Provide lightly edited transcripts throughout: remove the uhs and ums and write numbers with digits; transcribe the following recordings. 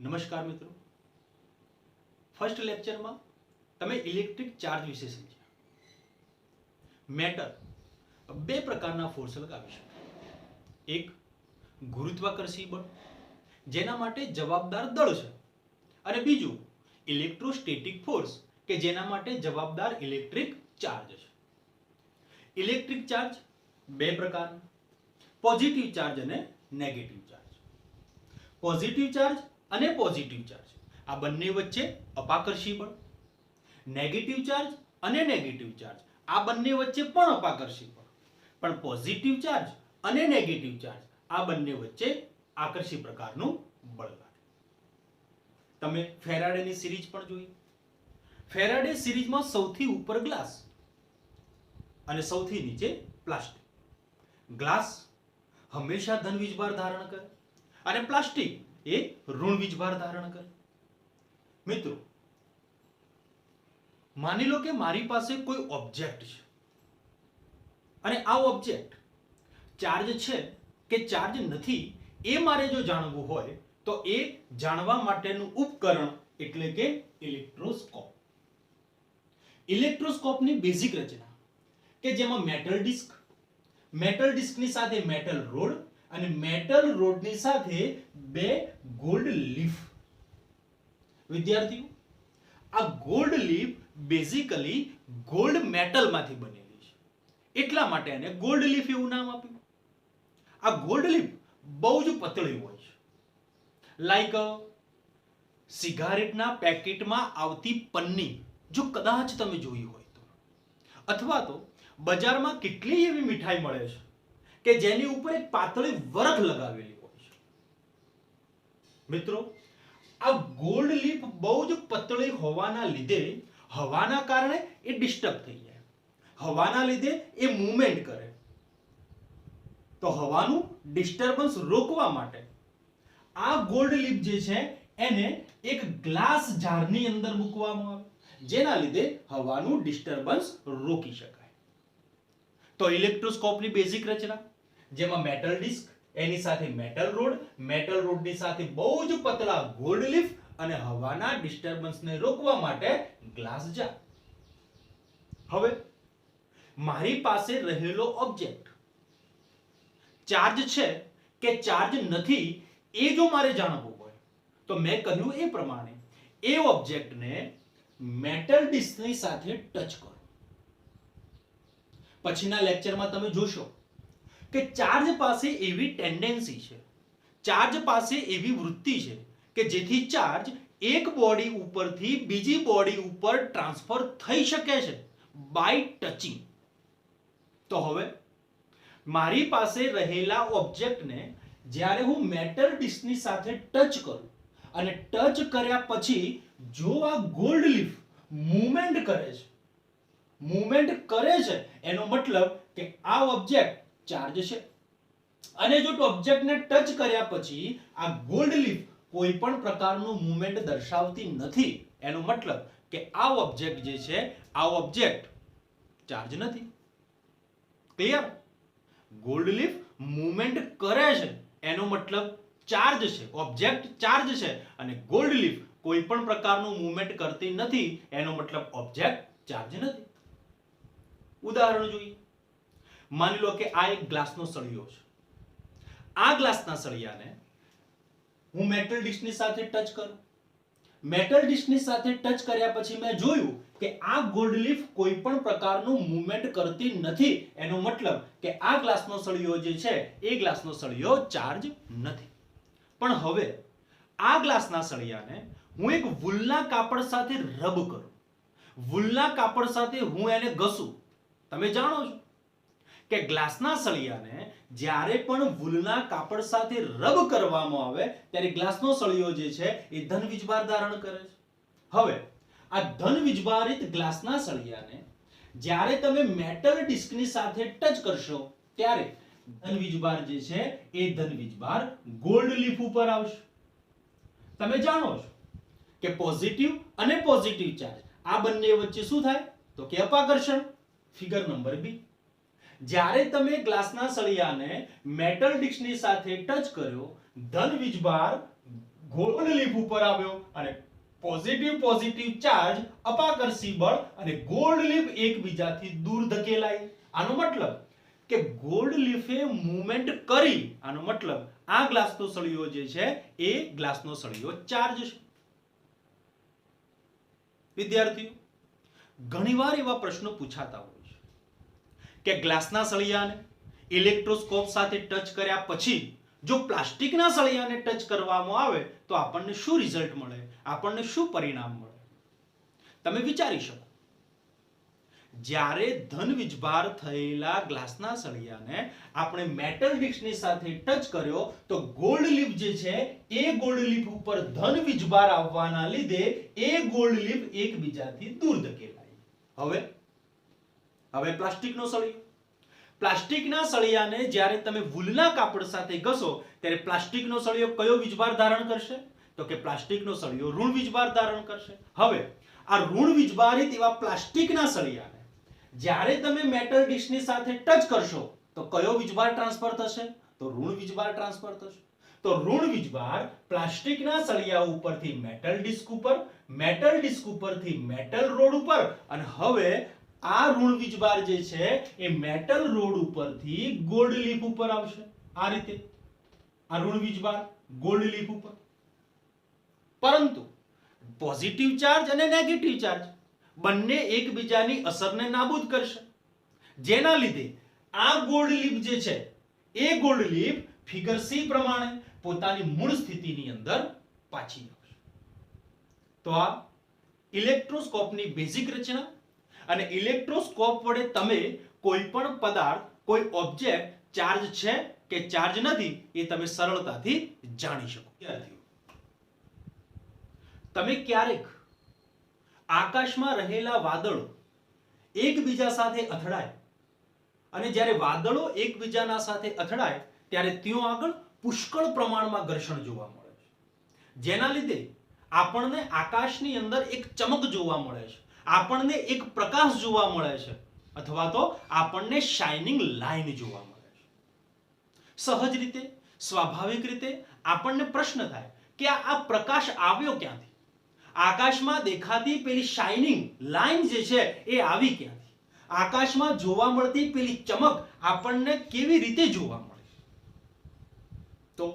નમસ્કાર મિત્રો, ફર્સ્ટ લેક્ચરમાં તમે ઇલેક્ટ્રિક ચાર્જ વિશે સમજ્યા. મેટર બે પ્રકારના ફોર્સ લગાવી શકે. એક ગુરુત્વાકર્ષી બળ, જેના માટે જવાબદાર દળ છે, અને બીજું ઇલેક્ટ્રોસ્ટેટિક ફોર્સ કે જેના માટે જવાબદાર ઇલેક્ટ્રિક ચાર્જ છે. ઇલેક્ટ્રિક ચાર્જ બે પ્રકારના: પોઝિટિવ ચાર્જ અને નેગેટિવ ચાર્જ. પોઝિટિવ ચાર્જ અને પોઝિટિવ ચાર્જ આ બંને વચ્ચે અપાકર્ષી બળ. નેગેટિવ ચાર્જ અને નેગેટિવ ચાર્જ આ બંને વચ્ચે પણ અપાકર્ષી બળ. પણ પોઝિટિવ ચાર્જ અને નેગેટિવ ચાર્જ આ બંને વચ્ચે આકર્ષી પ્રકારનું બળ લાગે. તમે ફેરાડેની સિરીઝ પણ જોઈ. ફેરાડે સિરીઝમાં સૌથી ઉપર ગ્લાસ અને સૌથી નીચે પ્લાસ્ટિક. ગ્લાસ હંમેશા ધન વીજભાર ધારણ કરે અને પ્લાસ્ટિક એ ઋણ વીજભાર ધારણ કરે. મિત્રો, માની લો કે મારી પાસે કોઈ ઓબ્જેક્ટ છે અને આ ઓબ્જેક્ટ ચાર્જ છે કે ચાર્જ નથી એ મારે જો જાણવું હોય તો એ જાણવા માટેનું ઉપકરણ એટલે કે ઇલેક્ટ્રોસ્કોપ. ઇલેક્ટ્રોસ્કોપની બેઝિક રચના કે જેમાં મેટલ ડિસ્કની સાથે મેટલ રોડ અને મેટલ રોડની સાથે બે ગોલ્ડ લીફ. વિદ્યાર્થીઓ, આ ગોલ્ડ લીફ બેઝિકલી ગોલ્ડ મેટલમાંથી બનેલી છે, એટલા માટે એને ગોલ્ડ લીફ એવું નામ આપ્યું. આ ગોલ્ડ લીફ બહુ જ પતળી હોય છે, લાઈક સિગારેટના પેકેટમાં આવતી પન્ની જો કદાચ તમે જોઈ હોય તો, અથવા તો બજારમાં કેટલી એવી મીઠાઈ મળે છે કે જેની ઉપર એક પાતળી વરખ લગાવેલી હોય છે. મિત્રો, આ ગોલ્ડ લીફ બહુ જ પતળી હોવાના લીધે હવાના કારણે એ ડિસ્ટર્બ થઈ જાય. હવાના લીધે એ મૂવમેન્ટ કરે. તો હવાનું ડિસ્ટર્બન્સ રોકવા માટે આ ગોલ્ડ લીફ જે છે એને એક ગ્લાસ જારની અંદર મૂકવામાં આવે, જેના લીધે હવાનું ડિસ્ટર્બન્સ રોકી શકાય. તો ઇલેક્ટ્રોસ્કોપની બેઝિક રચના, જેમાં મેટલ ડિસ્ક, એની સાથે મેટલ રોડની સાથે બહુ જ પતળા ગોલ્ડ લીફ અને હવાના ડિસ્ટર્બન્સને રોકવા માટે ગ્લાસ જાર. હવે મારી પાસે રહેલો ઓબ્જેક્ટ ચાર્જ છે કે ચાર્જ નથી એ જો મારે જાણવું હોય તો મેં કહ્યું એ પ્રમાણે એ ઓબ્જેક્ટને મેટલ ડિસ્કની સાથે ટચ કરો. પછીના લેક્ચરમાં તમે જોશો કે ચાર્જ પાસે એવી ટેન્ડન્સી છે, ચાર્જ પાસે એવી વૃત્તિ છે કે જેથી ચાર્જ એક બોડી ઉપરથી બીજી બોડી ઉપર ટ્રાન્સફર થઈ શકે છે બાય ટચિંગ. તો હવે મારી પાસે રહેલા ઓબ્જેક્ટને જ્યારે હું મેટલ ડિસ્કની સાથે ટચ કરું અને ટચ કર્યા પછી જો આ ગોલ્ડ લીફ મૂવમેન્ટ કરે છે એનો મતલબ કે આ ઓબ્જેક્ટ ચાર્જ છે. અને જો ઓબ્જેક્ટને ટચ કર્યા પછી આ ગોલ્ડ લીફ કોઈ પણ પ્રકારનું મૂવમેન્ટ દર્શાવતી નથી, એનો મતલબ કે આ ઓબ્જેક્ટ જે છે આ ઓબ્જેક્ટ ચાર્જ નથી. ક્લિયર? ગોલ્ડ લીફ મૂવમેન્ટ કરે છે એનો મતલબ ચાર્જ છે, ઓબ્જેક્ટ ચાર્જ છે, અને ગોલ્ડ લીફ કોઈ પણ પ્રકારનું મૂવમેન્ટ કરતી નથી એનો મતલબ ઓબ્જેક્ટ ચાર્જ નથી. ઉદાહરણ જોઈએ. માની લો કે આ એક ગ્લાસનો સળિયો છે. આ ગ્લાસના સળિયાને હું મેટલ ડિસ્કની સાથે ટચ કરું. મેટલ ડિસ્કની સાથે ટચ કર્યા પછી મેં જોયું કે આ ગોલ્ડ લીફ કોઈ પણ પ્રકારનું મૂવમેન્ટ કરતી નથી, એનો મતલબ કે આ ગ્લાસનો સળિયો જે છે એ ગ્લાસનો સળિયો ચાર્જ નથી. પણ હવે આ ગ્લાસના સળિયાને હું એક વૂલના કાપડ સાથે રબ કરું. વૂલના કાપડ સાથે હું એને ઘસું. તમે જાણો છો કે ગ્લાસના સળિયાને જ્યારે પણ વૂલના કાપડ સાથે રબ કરવામાં આવે ત્યારે ગ્લાસનો સળિયો જે છે એ ધન વીજભાર ધારણ કરે છે. હવે આ ધન વીજભારિત ગ્લાસના સળિયાને જ્યારે તમે મેટલ ડિસ્કની સાથે ટચ કરશો ત્યારે ધન વીજભાર જે છે એ ધન વીજભાર ગોલ્ડ લીફ ઉપર આવશે. તમે જાણો છો કે પોઝિટિવ અને પોઝિટિવ ચાર્જ આ બંને વચ્ચે શું થાય તો કે અપાકર્ષણ. ફિગર નંબર બી. જ્યારે તમે ગ્લાસના સળિયાને મેટલ ડિસ્કની સાથે ટચ કર્યો, ધન વીજભાર ગોલ્ડ લીફ ઉપર આવ્યો અને પોઝિટિવ ચાર્જ અપાકર્ષી બળ અને ગોલ્ડ લીફ એકબીજાથી દૂર ધકેલાય. આનો મતલબ કે ગોલ્ડ લીફે મૂવમેન્ટ કરી, આનો મતલબ આ ગ્લાસનો સળિયો જે છે એ ગ્લાસનો સળિયો ચાર્જ છે. વિદ્યાર્થીઓ, ઘણીવાર એવા પ્રશ્નો પૂછાતા હોય છે કે ગ્લાસના સળિયાને ઇલેક્ટ્રોસ્કોપ સાથે ટચ કર્યા પછી જો પ્લાસ્ટિકના સળિયાને ટચ કરવામાં આવે તો આપણને શું રિઝલ્ટ મળે, આપણને શું પરિણામ મળે? તમે વિચારી શકો, જ્યારે ધન વીજભાર થયેલા ગ્લાસના સળિયાને આપણે મેટલ ડિસ્કની સાથે ટચ કર્યો તો ગોલ્ડ લીફ જે છે એ ગોલ્ડ લીફ ઉપર ધન વીજભાર આવવાના લીધે એ ગોલ્ડ લીફ એકબીજાથી દૂર ધકેલાય. હવે પ્લાસ્ટિકનો સળિયો, પ્લાસ્ટિકના સળિયાને જ્યારે તમે વૂલના કાપડ સાથે ઘસો ત્યારે પ્લાસ્ટિકનો સળિયો કયો વીજભાર ધારણ કરશે? તો કે પ્લાસ્ટિકનો સળિયો ઋણ વીજભાર ધારણ કરશે. હવે આ ઋણ વીજભારિત એવા પ્લાસ્ટિકના સળિયાને જ્યારે તમે મેટલ ડિસ્કની સાથે ટચ કરશો તો કયો વીજભાર ટ્રાન્સફર થશે? તો ઋણ વીજભાર ટ્રાન્સફર થશે. તો ઋણ વીજભાર પ્લાસ્ટિકના સળિયા ઉપરથી મેટલ ડિસ્ક ઉપર, મેટલ ડિસ્ક ઉપરથી મેટલ રોડ ઉપર અને હવે આ ઋણ વીજભાર જે છે એ મેટલ રોડ ઉપરથી ગોલ્ડ લીફ ઉપર આવશે. આ રીતે આ ઋણ વીજભાર ગોલ્ડ લીફ ઉપર. પરંતુ પોઝિટિવ ચાર્જ અને નેગેટિવ ચાર્જ બંને એકબીજાની અસરને નાબૂદ કરશે, જેના લીધે આ ગોલ્ડ લીફ જે છે એ ગોલ્ડ લીફ ફિગર સી પ્રમાણે પોતાની મૂળ સ્થિતિની અંદર પાછી આવશે. તો આ ઇલેક્ટ્રોસ્કોપની બેઝિક રચના અને ઇલેક્ટ્રોસ્કોપ વડે તમે કોઈ પણ પદાર્થ, કોઈ ઓબ્જેક્ટ ચાર્જ છે કે ચાર્જ નથી એ તમે સરળતાથી જાણી શકો. તમે ક્યારેક આકાશમાં રહેલા વાદળો એકબીજા સાથે અથડાય અને જ્યારે વાદળો એકબીજાના સાથે અથડાય ત્યારે ત્યાં આગળ પુષ્કળ પ્રમાણમાં ઘર્ષણ જોવા મળે છે, જેના લીધે આપણને આકાશની અંદર એક ચમક જોવા મળે છે, આપણને એક પ્રકાશ જોવા મળે છે અથવા તો આપણને શાઇનિંગ લાઇન જોવા મળે છે. સહજ રીતે, સ્વાભાવિક રીતે આપણને પ્રશ્ન થાય કે આ પ્રકાશ આવ્યો ક્યાંથી? આકાશમાં દેખાતી પેલી શાઇનિંગ લાઇન જે છે એ આવી ક્યાંથી? આકાશમાં જોવા મળતી પેલી ચમક આપણને કેવી રીતે જોવા મળે? તો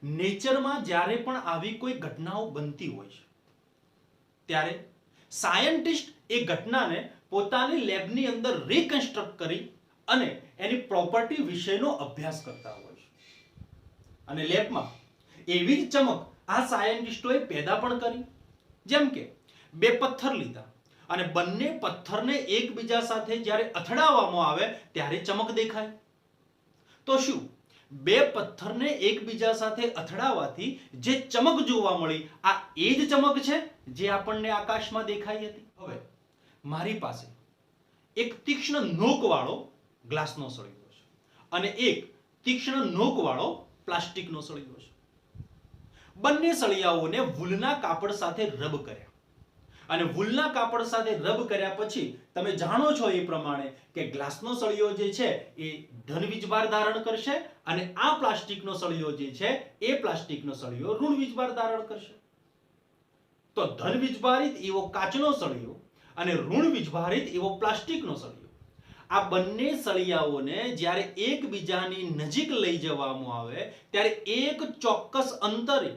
નેચરમાં જ્યારે પણ આવી કોઈ ઘટનાઓ બનતી હોય છે ત્યારે સાયન્ટિસ્ટ એ ઘટનાને પોતાની લેબની અંદર રીકન્સ્ટ્રક્ટ કરી અને એની પ્રોપર્ટી વિશેનો અભ્યાસ કરતા હોય છે. અને લેબમાં એવી જ ચમક આ સાયન્ટિસ્ટોએ પેદા પણ કરી. જેમ કે બે પથ્થર લીધા અને બંને પથ્થરને એકબીજા સાથે જ્યારે અથડાવવામાં આવે ત્યારે ચમક દેખાય. તો શું બે પથ્થરને એકબીજા સાથે અથડાવવાથી જે ચમક જોવા મળી આ એ જ ચમક છે જે આપણને આકાશમાં દેખાઈ હતી? હવે મારી પાસે એક તીક્ષ્ણ નોકવાળો ગ્લાસનો સળિયો છે અને એક તીક્ષ્ણ નોકવાળો પ્લાસ્ટિકનો સળિયો છે. બંને સળિયાઓને વૂલના કાપડ સાથે રબ કર્યા અને વૂલના કાપડ સાથે રબ કર્યા પછી તમે જાણો છો એ પ્રમાણે કે ગ્લાસનો સળિયો જે છે એ ધન વીજભાર ધારણ કરશે અને આ પ્લાસ્ટિકનો સળિયો જે છે એ પ્લાસ્ટિકનો સળિયો ઋણ વીજભાર ધારણ કરશે. તો ધન વીજભારિત એવો કાચનો સળિયો અને ઋણ વીજભારિત એવો પ્લાસ્ટિકનો સળિયો, આ બંને સળિયાઓને જ્યારે એકબીજાની નજીક લઈ જવામાં આવે ત્યારે એક ચોક્કસ અંતરે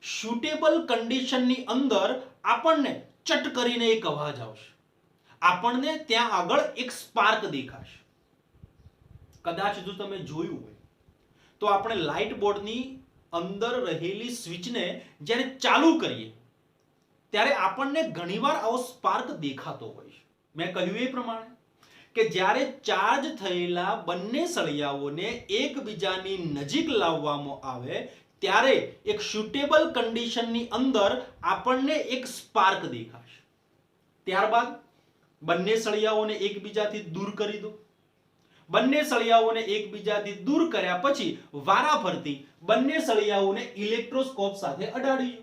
સુટેબલ કન્ડિશનની અંદર આપણને ચટ કરીને એક અવાજ આવશે, આપણને ત્યાં આગળ એક સ્પાર્ક દેખાશે. કદાચ જો તમે જોયું હોય તો આપણે લાઇટ બોર્ડની અંદર રહેલી સ્વિચને જ્યારે ચાલુ કરીએ ત્યારે આપણને ઘણીવાર આવો સ્પાર્ક દેખાતો હોય છે. મેં કહ્યું એ પ્રમાણે કે જ્યારે ચાર્જ થયેલા બંને સળિયાઓને એકબીજાની નજીક લાવવામાં આવે ત્યારે એક સુટેબલ કન્ડિશનની અંદર આપણને એક સ્પાર્ક દેખાશે. ત્યારબાદ બંને સળિયાઓને એકબીજાથી દૂર કરી દો. બંને સળિયાઓને એકબીજાથી દૂર કર્યા પછી વારાફરતી બંને સળિયાઓને ઇલેક્ટ્રોસ્કોપ સાથે અડાડી દો.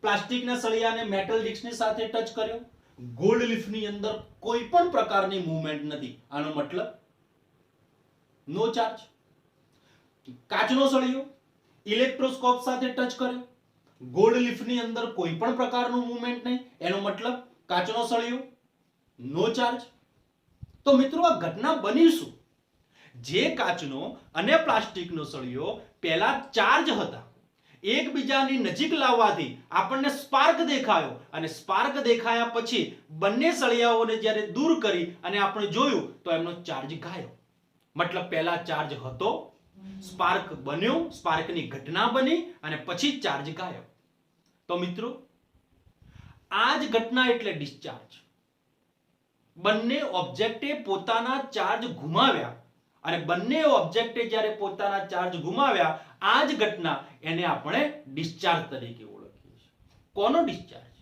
પ્લાસ્ટિકના સળિયાને મેટલ ડિસ્કની સાથે ટચ કર્યો, ગોલ્ડ લીફની અંદર કોઈ પણ પ્રકારની મૂવમેન્ટ નથી, આનો મતલબ નો ચાર્જ. કાચનો સળિયો ઇલેક્ટ્રોસ્કોપ સાથે ટચ કર્યો, ગોલ્ડ લીફની અંદર કોઈ પણ પ્રકારનું મૂવમેન્ટ નહીં, એનો મતલબ કાચનો સળિયો નો ચાર્જ. તો મિત્રો આ ઘટના બની શું? જે કાચનો અને પ્લાસ્ટિકનો સળિયો પહેલા ચાર્જ હતા, એકબીજાની નજીક લાવવાથી આપણને સ્પાર્ક દેખાયો, અને સ્પાર્ક દેખાયા પછી બંને સળિયાઓને જ્યારે દૂર કરી અને આપણે જોયું તો એમનો ચાર્જ ગાયબ. મતલબ પહેલા ચાર્જ હતો, સ્પાર્ક બન્યો, સ્પાર્કની ઘટના બની અને પછી ચાર્જ ગાયબ. તો મિત્રો આ જ ઘટના એટલે ડિસ્ચાર્જ. બંને ઓબ્જેક્ટે પોતાના ચાર્જ ગુમાવ્યા, અને બંને ઓબ્જેક્ટે જ્યારે પોતાના ચાર્જ ગુમાવ્યા, આ જ ઘટના એને આપણે ડિસ્ચાર્જ તરીકે ઓળખીએ છીએ. કોનો ડિસ્ચાર્જ?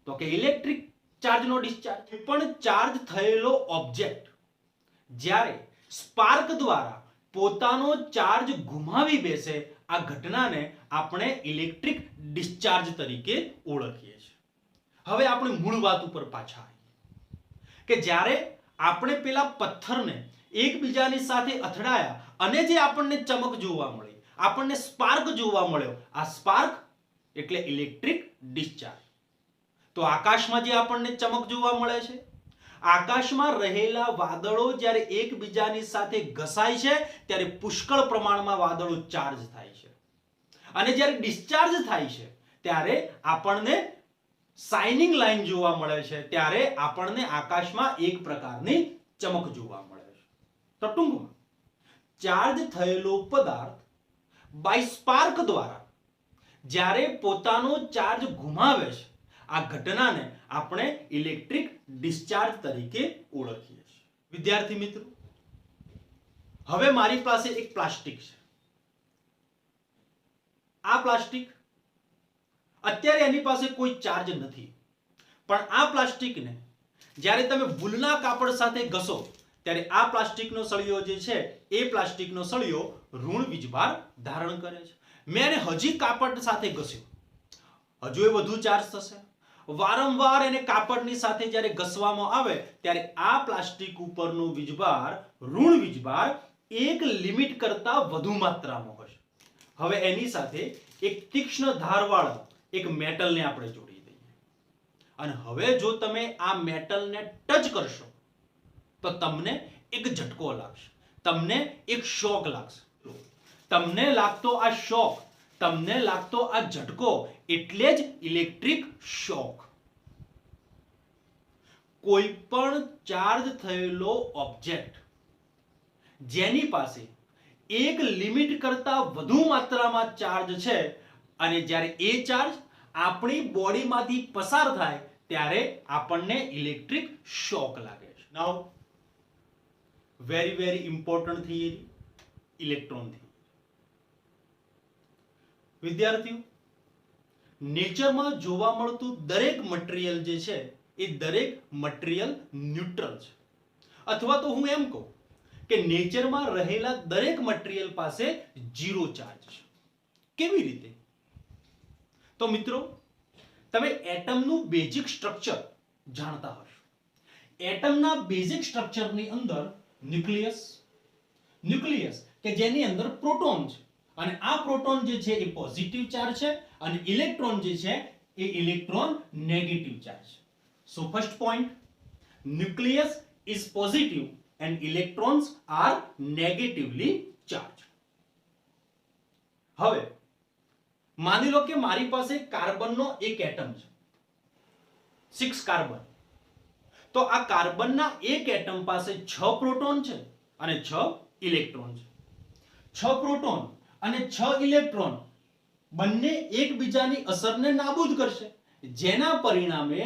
તો કે ઇલેક્ટ્રિક ચાર્જનો ડિસ્ચાર્જ. પણ ચાર્જ થયેલો ઓબ્જેક્ટ જ્યારે સ્પાર્ક દ્વારા પોતાનો ચાર્જ ગુમાવી બેસે, આ ઘટનાને આપણે ઇલેક્ટ્રિક ડિસ્ચાર્જ તરીકે ઓળખીએ છીએ. હવે આપણે મૂળ વાત ઉપર પાછા આવીએ કે જ્યારે આપણે પેલા પથ્થરને એકબીજાની સાથે અથડાયા અને જે આપણને ચમક જોવા મળી, આપણને સ્પાર્ક જોવા મળ્યો, આ સ્પાર્ક એટલે ઇલેક્ટ્રિક ડિસ્ચાર્જ. તો આકાશમાં જે આપણને ચમક જોવા મળે છે, આકાશમાં રહેલા વાદળો જ્યારે એકબીજાની સાથે ઘસાય છે ત્યારે પુષ્કળ પ્રમાણમાં વાદળો ચાર્જ થાય છે, અને જ્યારે ડિસ્ચાર્જ થાય છે ત્યારે આપણને શાઇનિંગ લાઈન જોવા મળે છે, ત્યારે આપણને આકાશમાં એક પ્રકારની ચમક જોવા મળે છે. તો ટૂંકમાં ચાર્જ થયેલો પદાર્થ બાય સ્પાર્ક દ્વારા જ્યારે પોતાનો ચાર્જ ગુમાવે છે, આ ઘટનાને આપણે ઇલેક્ટ્રિક ડિસ્ચાર્જ તરીકે ઓળખીએ છીએ. વિદ્યાર્થી મિત્રો, હવે મારી પાસે એક પ્લાસ્ટિક છે. આ પ્લાસ્ટિક અત્યારે એની પાસે કોઈ ચાર્જ નથી, પણ આ પ્લાસ્ટિકને જ્યારે તમે વૂલના કાપડ સાથે ઘસો ત્યારે આ પ્લાસ્ટિકનો સળિયો જે છે એ પ્લાસ્ટિકનો સળિયો ઋણ વીજભાર ધારણ કરે છે. મેં એને હજી કાપડ સાથે ઘસ્યો, હજુ એ વધુ ચાર્જ થશે. વારંવાર એને કાપડની સાથે જ્યારે ઘસવામાં આવે ત્યારે આ પ્લાસ્ટિક ઉપરનો વીજભાર, ઋણ વીજભાર એક લિમિટ કરતા વધુ માત્રામાં હશે. હવે એની સાથે એક તીક્ષ્ણ ધારવાળા એક મેટલને આપણે જોડી દઈએ, અને હવે જો તમે આ મેટલને ટચ કરશો તો તમને એક ઝટકો લાગશે, તમને એક શોક લાગશે. તમને લાગતો આ શોક, તમને લાગતો આ ઝટકો એટલે જ ઇલેક્ટ્રિક શોક. કોઈ પણ ચાર્જ થયેલો ઓબ્જેક્ટ જેની પાસે એક લિમિટ કરતા વધુ માત્રામાં ચાર્જ છે, અને જ્યારે એ ચાર્જ આપણી બોડીમાંથી પસાર થાય ત્યારે આપણને ઇલેક્ટ્રિક શોક લાગે છે. નાઉ very important theory, electron theory. વિદ્યાર્થીઓ, નેચરમાં જોવા મળતું દરેક મટીરીયલ જે છે એ દરેક મટીરીયલ ન્યુટ્રલ છે, અથવા તો હું એમ કહું કે નેચરમાં રહેલા દરેક મટીરીયલ પાસે ઝીરો ચાર્જ છે. કેવી રીતે? તો મિત્રો, તમે એટમનું બેઝિક સ્ટ્રક્ચર જાણતા હશો. એટમના બેઝિક સ્ટ્રક્ચરની અંદર ન્યુક્લિયસ કે જેની અંદર પ્રોટોન છે, અને આ પ્રોટોન જે છે એ પોઝિટિવ ચાર્જ છે, અને ઇલેક્ટ્રોન જે છે એ ઇલેક્ટ્રોન નેગેટિવ ચાર્જ છે. So first point, nucleus is positive and electrons are negatively charged. હવે માની લો કે મારી પાસે કાર્બનનો એક એટમ છે, 6 કાર્બન. તો આ કાર્બનના એક એટમ પાસે 6 પ્રોટોન છે અને 6 ઇલેક્ટ્રોન છે. 6 પ્રોટોન અને 6 ઇલેક્ટ્રોન બંને એકબીજાની અસરને નાબૂદ કરશે, જેના પરિણામે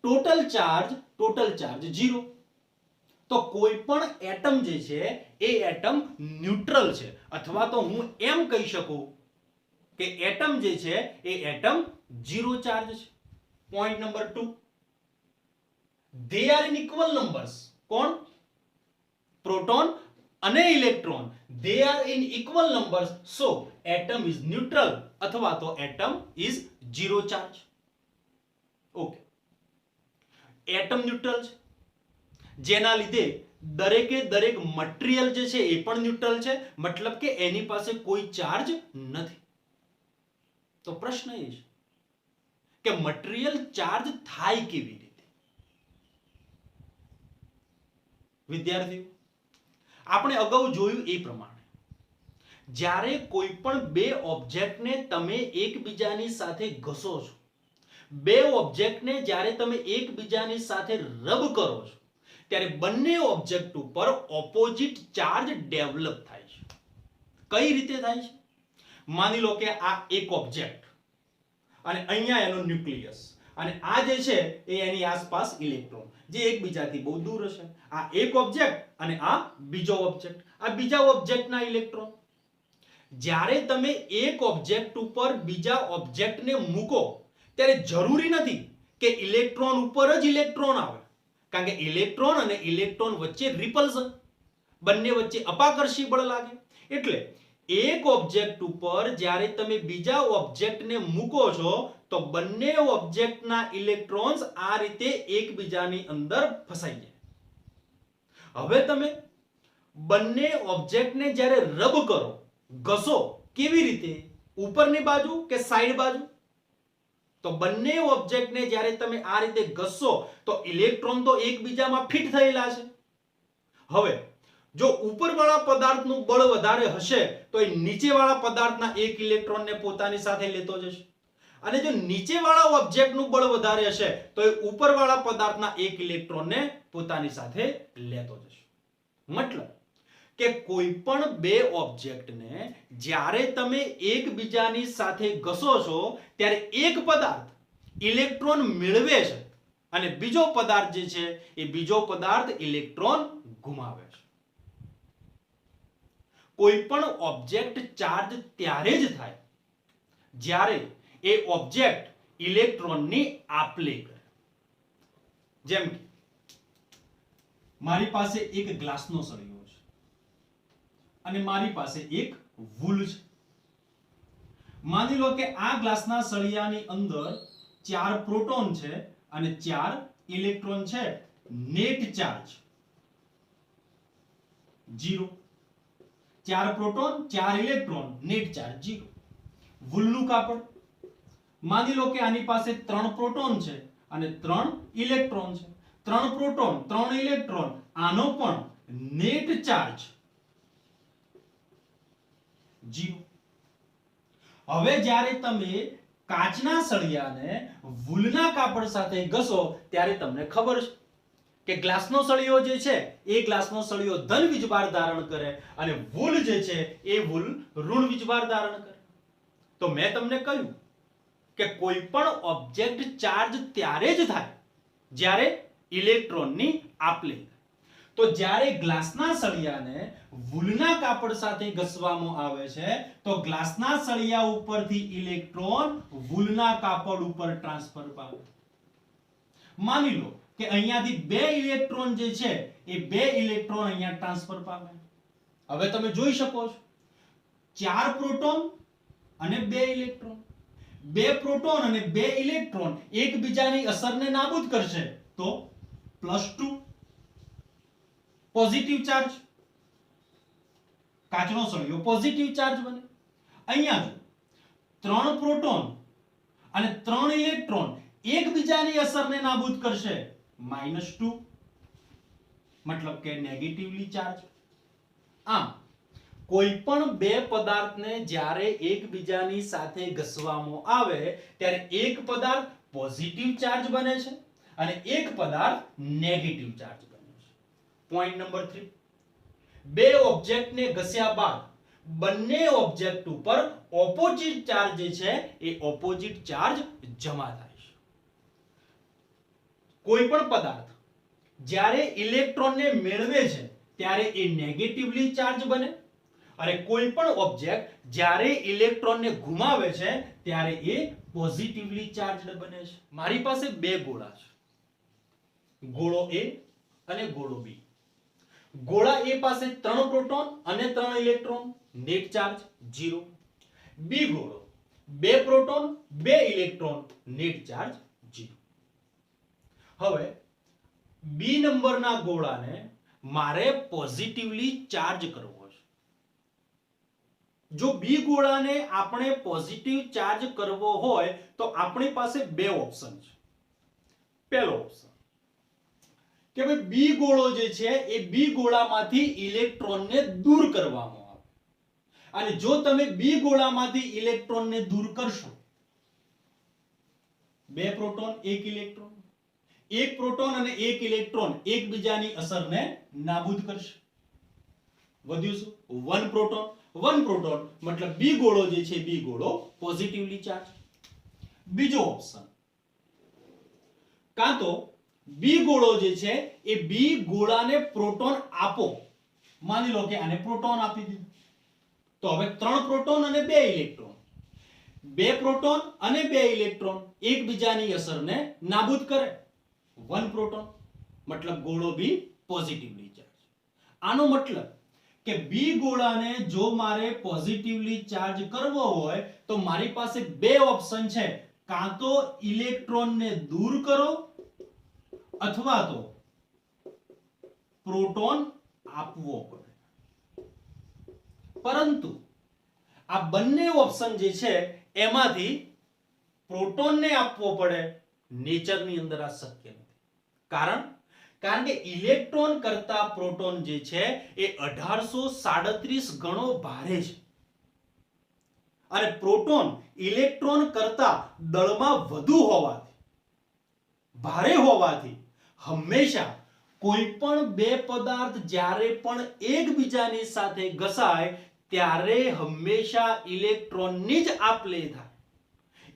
ટોટલ ચાર્જ 0. તો કોઈ પણ એટમ જે છે એ એટમ ન્યુટ્રલ છે, અથવા તો હું એમ કહી શકું કે એટમ જે છે એ એટમ ઝીરો ચાર્જ છે. Point number 2, they are in equal numbers. કોણ? પ્રોટોન અને electron, they are in equal numbers, so atom is neutral, અથવા તો atom is zero charge. Okay, atom neutral છે, જેના લીધે દરેકે દરેક મટીરીયલ જે છે એ પણ ન્યુટ્રલ છે, મતલબ કે એની પાસે કોઈ ચાર્જ નથી. તો પ્રશ્ન એ છે કે મટીરીયલ ચાર્જ થાય કેવી રીતે? વિદ્યાર્થીઓ, આપણે અગાઉ જોયું એ પ્રમાણે જ્યારે કોઈ પણ બે ઓબ્જેક્ટને તમે એકબીજાની સાથે ઘસો છો, બે ઓબ્જેક્ટને જ્યારે તમે એકબીજાની સાથે રબ કરો છો, ત્યારે બંને ઓબ્જેક્ટ ઉપર ઓપોઝિટ ચાર્જ ડેવલપ થાય છે. કઈ રીતે થાય છે? માની લો કે આ એક ઓબ્જેક્ટ અને અહીંયા એનો ન્યુક્લિયસ, અને આ જે છે એ એની આસપાસ ઇલેક્ટ્રોન જે એકબીજાથી બહુ દૂર હશે. આ એક ઓબ્જેક્ટ અને આ બીજો ઓબ્જેક્ટ, આ બીજા ઓબ્જેક્ટના ઇલેક્ટ્રોન. જ્યારે તમે એક ઓબ્જેક્ટ ઉપર બીજા ઓબ્જેક્ટને મૂકો ત્યારે જરૂરી નથી કે ઇલેક્ટ્રોન ઉપર જ ઇલેક્ટ્રોન આવે, કારણ કે ઇલેક્ટ્રોન અને ઇલેક્ટ્રોન વચ્ચે રિપલ્શન, બંને વચ્ચે અપાકર્ષી બળ લાગે. એટલે એક ઓબ્જેક્ટ ઉપર જ્યારે તમે બીજા ઓબ્જેક્ટને મૂકો છો તો બંને ઓબ્જેક્ટના ઇલેક્ટ્રોન્સ આ રીતે એકબીજાની અંદર ફસાઈ જાય. હવે તમે બંને ઓબ્જેક્ટને જ્યારે રબ કરો, ઘસો, કેવી રીતે? ઉપરની બાજુ કે સાઈડ બાજુ? તો બંને ઓબ્જેક્ટને જ્યારે તમે આ રીતે ઘસશો તો ઇલેક્ટ્રોન તો એકબીજામાં ફિટ થયેલા છે. હવે જો ઉપરવાળા પદાર્થનું બળ વધારે હશે તો એ નીચેવાળા પદાર્થના એક ઇલેક્ટ્રોનને પોતાની સાથે લેતો જશે, અને જો નીચેવાળા ઓબ્જેક્ટનું બળ વધારે હશે તો એ ઉપરવાળા પદાર્થના એક ઇલેક્ટ્રોનને પોતાની સાથે લેતો જશે. મતલબ કે કોઈ પણ બે ઓબ્જેક્ટને જ્યારે તમે એકબીજાની સાથે ઘસો છો ત્યારે એક પદાર્થ ઇલેક્ટ્રોન મેળવે છે અને બીજો પદાર્થ જે છે એ બીજો પદાર્થ ઇલેક્ટ્રોન ગુમાવે છે. કોઈ પણ ઓબ્જેક્ટ ચાર્જ ત્યારે જ થાય જ્યારે એ ઓબ્જેક્ટ ઇલેક્ટ્રોનની આપ-લે કરે. જેમ કે મારી પાસે એક ગ્લાસનો સળિયો છે અને મારી પાસે એક વૂલ છે. માની લો કે આ ગ્લાસના સળિયાની અંદર 4 પ્રોટોન છે અને 4 ઇલેક્ટ્રોન છે. Net charge 0. 4 proton 4 electron, net charge 0. વૂલનું કાપડ, માની લો કે આની પાસે 3 પ્રોટોન છે અને 3 ઇલેક્ટ્રોન છે. 3 પ્રોટોન 3 ઇલેક્ટ્રોન, આનો પણ નેટ ચાર્જ 0. હવે જ્યારે તમે કાચના સળિયાને વૂલના કાપડ સાથે ઘસો ત્યારે તમને ખબર છે કે ગ્લાસનો સળિયો જે છે એ ગ્લાસનો સળિયો ધન વીજભાર ધારણ કરે અને વૂલ જે છે એ વૂલ ઋણ વીજભાર ધારણ કરે. તો મેં તમને કહ્યું કે કોઈ પણ ઓબ્જેક્ટ ચાર્જ ત્યારે જ થાય જ્યારે ઇલેક્ટ્રોનની આપ-લે. તો જ્યારે ગ્લાસના સળિયાને વૂલના કાપડ સાથે ઘસવામાં આવે છે તો ગ્લાસના સળિયા ઉપરથી ઇલેક્ટ્રોન વૂલના કાપડ ઉપર ટ્રાન્સફર પામે. માની લો કે અહીંયાથી 2 ઇલેક્ટ્રોન જે છે એ 2 ઇલેક્ટ્રોન અહીંયા ટ્રાન્સફર પામે. હવે તમે જોઈ શકો છો 4 પ્રોટોન અને 2 ઇલેક્ટ્રોન. 2 પ્રોટોન અને 2 ઇલેક્ટ્રોન એકબીજાની અસરને નાબૂદ કરશે તો +2 પોઝિટિવ ચાર્જ, કાચનો સળિયો પોઝિટિવ ચાર્જ બને. અહીંયા જો 3 પ્રોટોન અને 3 ઇલેક્ટ્રોન એકબીજાની અસરને નાબૂદ કરશે -2, મતલબ કે નેગેટિવલી ચાર્જ. આમ કોઈ પણ બે પદાર્થને જ્યારે એકબીજાની સાથે ઘસવામાં આવે ત્યારે એક પદાર્થ પોઝિટિવ ચાર્જ બને છે અને એક પદાર્થ નેગેટિવ ચાર્જ બને છે. પોઈન્ટ નંબર 3, બે ઓબ્જેક્ટને ઘસ્યા બાદ બંને ઓબ્જેક્ટ ઉપર ઓપોઝિટ ચાર્જ જે છે એ ઓપોઝિટ ચાર્જ જમા થાય છે. કોઈ પણ પદાર્થ જ્યારે ઇલેક્ટ્રોનને મેળવે છે ત્યારે એ નેગેટિવલી ચાર્જ બને અને કોઈ પણ ઓબ્જેક્ટ જ્યારે ઇલેક્ટ્રોનને ગુમાવે છે ત્યારે એ પોઝિટિવલી ચાર્જડ બને છે. મારી પાસે બે ગોળા છે, ગોળો A અને ગોળો B. ગોળા A પાસે 3 પ્રોટોન અને 3 ઇલેક્ટ્રોન, નેટ ચાર્જ 0. B ગોળો 2 પ્રોટોન 2 ઇલેક્ટ્રોન, નેટ ચાર્જ 0. હવે B નંબરના ગોળાને મારે પોઝિટિવલી ચાર્જ કરવો છે. જો બી ગોળાને આપણે પોઝિટિવ ચાર્જ કરવો હોય તો આપણી પાસે બે ઓપ્શન છે. પહેલો ઓપ્શન કે ભાઈ બી ગોળો જે છે એ બી ગોળામાંથી ઇલેક્ટ્રોનને દૂર કરવામાં આવે. અને જો તમે બી ગોળામાંથી ઇલેક્ટ્રોનને દૂર કરશો, બે પ્રોટોન એક ઇલેક્ટ્રોન, એક પ્રોટોન અને એક ઇલેક્ટ્રોન એકબીજાની અસરને નાબૂદ કરશે. વધ્યું શું? One proton. વન પ્રોટોન મતલબ બી ગોળો જે છે બી ગોળો પોઝિટિવલી ચાર્જ. બીજો ઓપ્શન, કાં તો બી ગોળો જે છે એ બી ગોળાને પ્રોટોન આપો. માની લો કે આને પ્રોટોન આપી દીધું, તો હવે 3 પ્રોટોન અને 2 ઇલેક્ટ્રોન, બે પ્રોટોન અને બે ઇલેક્ટ્રોન એકબીજાની અસરને નાબૂદ કરે. વન પ્રોટોન મતલબ ગોળો બી પોઝિટિવલી ચાર્જ. આનો મતલબ કે બી ગોળાને જો મારે પોઝિટિવલી ચાર્જ કરવો હોય તો મારી પાસે બે ઓપ્શન છે, કાં તો ઇલેક્ટ્રોનને દૂર કરો અથવા તો પ્રોટોન આપવો પડે. પરંતુ આ બંને ઓપ્શન જે છે એમાંથી પ્રોટોનને આપવો પડે નેચરની અંદર આ શક્ય નથી. કારણ કે ઇલેક્ટ્રોન કરતા પ્રોટોન જે છે એ 1837 ગણો ભારે છે. અને પ્રોટોન ઇલેક્ટ્રોન કરતા દળમાં વધુ હોવાથી, ભારે હોવાથી હંમેશા કોઈ પણ બે પદાર્થ જ્યારે પણ એકબીજાની સાથે ઘસાય ત્યારે હંમેશા ઇલેક્ટ્રોનની જ આપ-લે થાય.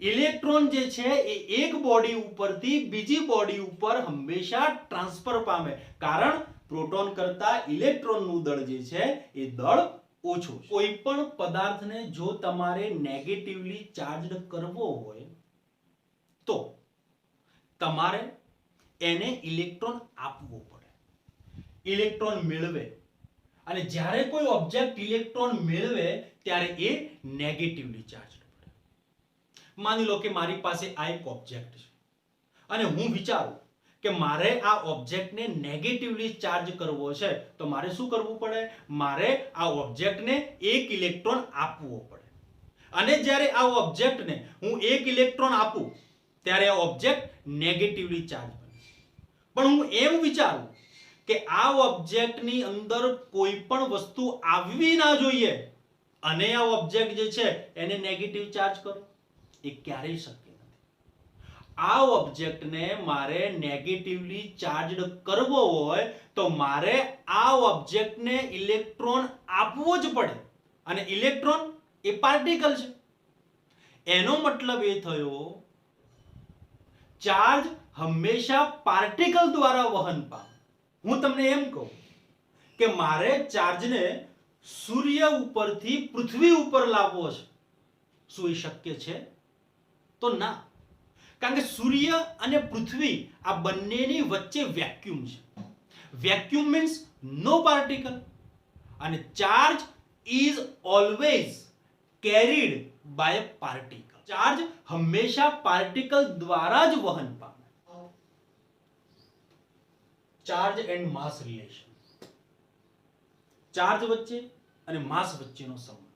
ઇલેક્ટ્રોન જે છે એ એક બોડી ઉપરથી બીજી બોડી ઉપર હંમેશા ટ્રાન્સફર પામે. કારણ પ્રોટોન કરતા ઇલેક્ટ્રોનનું દળ જે છે એ દળ ઓછું છે. કોઈ પણ પદાર્થને જો તમારે નેગેટિવલી ચાર્જડ કરવો હોય તો તમારે એને ઇલેક્ટ્રોન આપવો પડે, ઇલેક્ટ્રોન મેળવે. અને જ્યારે કોઈ ઓબ્જેક્ટ ઇલેક્ટ્રોન મેળવે ત્યારે એ નેગેટિવલી ચાર્જ. માની લો કે મારી પાસે આ એક ઓબ્જેક્ટ છે અને હું વિચારું કે મારે આ ઓબ્જેક્ટને નેગેટિવલી ચાર્જ કરવો છે તો મારે શું કરવું પડે? મારે આ ઓબ્જેક્ટને એક ઇલેક્ટ્રોન આપવો પડે. અને જ્યારે આ ઓબ્જેક્ટને હું એક ઇલેક્ટ્રોન આપું ત્યારે આ ઓબ્જેક્ટ નેગેટિવલી ચાર્જ બને. પણ હું એમ વિચારું કે આ ઓબ્જેક્ટની અંદર કોઈ પણ વસ્તુ આવવી ના જોઈએ અને આ ઓબ્જેક્ટ જે છે એને નેગેટિવ ચાર્જ કરો, એ ક્યારેય શક્ય નથી. આ ઓબ્જેક્ટને મારે નેગેટિવલી ચાર્જડ કરવો હોય તો મારે આ ઓબ્જેક્ટને ઇલેક્ટ્રોન આપવો જ પડે. અને ઇલેક્ટ્રોન એ પાર્ટિકલ છે. એનો મતલબ એ થયો ચાર્જ હંમેશા પાર્ટિકલ દ્વારા વહન પામે. હું તમને એમ કહું કે મારે ચાર્જને સૂર્ય ઉપરથી પૃથ્વી ઉપર લાવવો છે, શું એ શક્ય છે? તો ના. કારણ કે સૂર્ય અને પૃથ્વી આ બંનેની વચ્ચે વેક્યુમ છે. Vacuum means no particle. અને charge is always carried by particle. Charge હંમેશા પાર્ટિકલ દ્વારા જ વહન પામે. Charge and mass relation, charge વચ્ચે અને માસ વચ્ચેનો સંબંધ.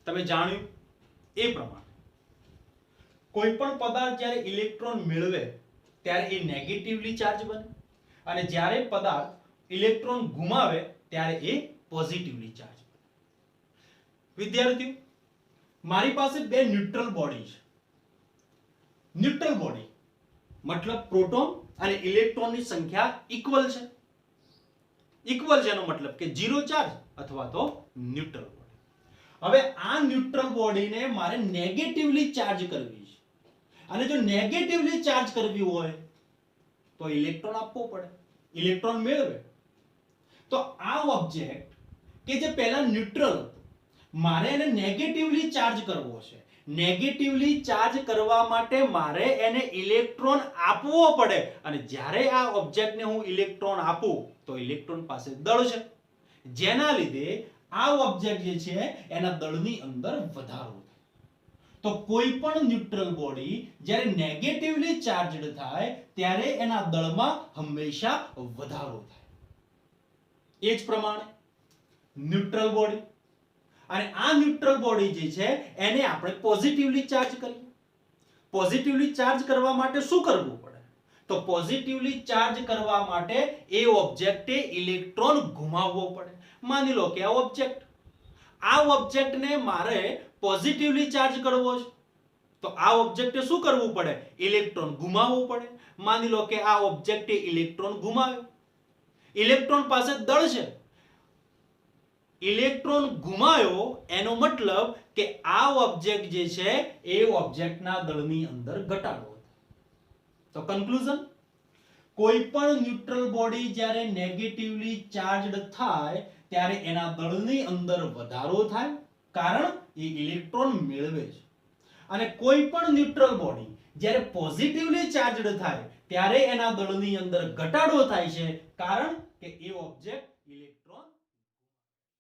તમે જાણ્યું એ પ્રમાણે કોઈ પણ પદાર્થ જ્યારે ઇલેક્ટ્રોન મેળવે ત્યારે એ નેગેટિવલી ચાર્જ બને અને જ્યારે પદાર્થ ઇલેક્ટ્રોન ગુમાવે ત્યારે એ પોઝિટિવલી ચાર્જ બને. વિદ્યાર્થીઓ, મારી પાસે બે ન્યુટ્રલ બોડી છે. ન્યુટ્રલ બોડી મતલબ પ્રોટોન અને ઇલેક્ટ્રોનની સંખ્યા ઇક્વલ છે. ઇક્વલ છે એનો મતલબ કે 0 ચાર્જ અથવા તો ન્યુટ્રલ બોડી. હવે આ ન્યુટ્રલ બોડીને મારે નેગેટિવલી ચાર્જ કરવી છે. અને જો નેગેટિવલી ચાર્જ કરવી હોય તો ઇલેક્ટ્રોન આપવો પડે, ઇલેક્ટ્રોન મેળવે. તો આ ઓબ્જેક્ટ કે જે પહેલા ન્યુટ્રલ હતો, મારે એને નેગેટિવલી ચાર્જ કરવો છે. નેગેટિવલી ચાર્જ કરવા માટે મારે એને ઇલેક્ટ્રોન આપવો પડે. અને જ્યારે આ ઓબ્જેક્ટને હું ઇલેક્ટ્રોન આપું તો ઇલેક્ટ્રોન પાસે દળ છે, જેના લીધે આ ઓબ્જેક્ટ જે છે એના દળની અંદર વધારો થાય. તો કોઈ પણ ન્યુટ્રલ બોડી જ્યારે નેગેટિવલી ચાર્જડ થાય ત્યારે એના દળમાં હંમેશા વધારો થાય. એ જ પ્રમાણે ન્યુટ્રલ બોડી. અને આ ન્યુટ્રલ બોડી જે છે એને આપણે પોઝિટિવલી ચાર્જ કરીએ. પોઝિટિવલી ચાર્જ કરવા માટે શું કરવું પડે? તો પોઝિટિવલી ચાર્જ કરવા માટે એ ઓબ્જેક્ટે ઇલેક્ટ્રોન ઘુમાવવો પડે. માની લો કે આ ઓબ્જેક્ટને મારે પોઝિટિવલી ચાર્જ કરવો છે, તો આ ઓબ્જેક્ટે શું કરવું પડે? ઇલેક્ટ્રોન ઘુમાવવો પડે. માની લો કે આ ઓબ્જેક્ટે ઇલેક્ટ્રોન ઘુમાવ્યો. ઇલેક્ટ્રોન પાસે દળ છે, ઇલેક્ટ્રોન ઘુમાયો એનો મતલબ કે આ ઓબ્જેક્ટ જે છે એ ઓબ્જેક્ટના દળની અંદર ઘટાડો. તો કન્ક્લુઝન, કોઈ પણ ન્યુટ્રલ બોડી જ્યારે નેગેટિવલી ચાર્જડ થાય ત્યારે એના દળની અંદર વધારો થાય, કારણ એ ઇલેક્ટ્રોન મેળવે છે. અને કોઈ પણ ન્યુટ્રલ બોડી જ્યારે પોઝિટિવલી ચાર્જડ થાય ત્યારે એના દળની અંદર ઘટાડો થાય છે, કારણ કે એ ઓબ્જેક્ટ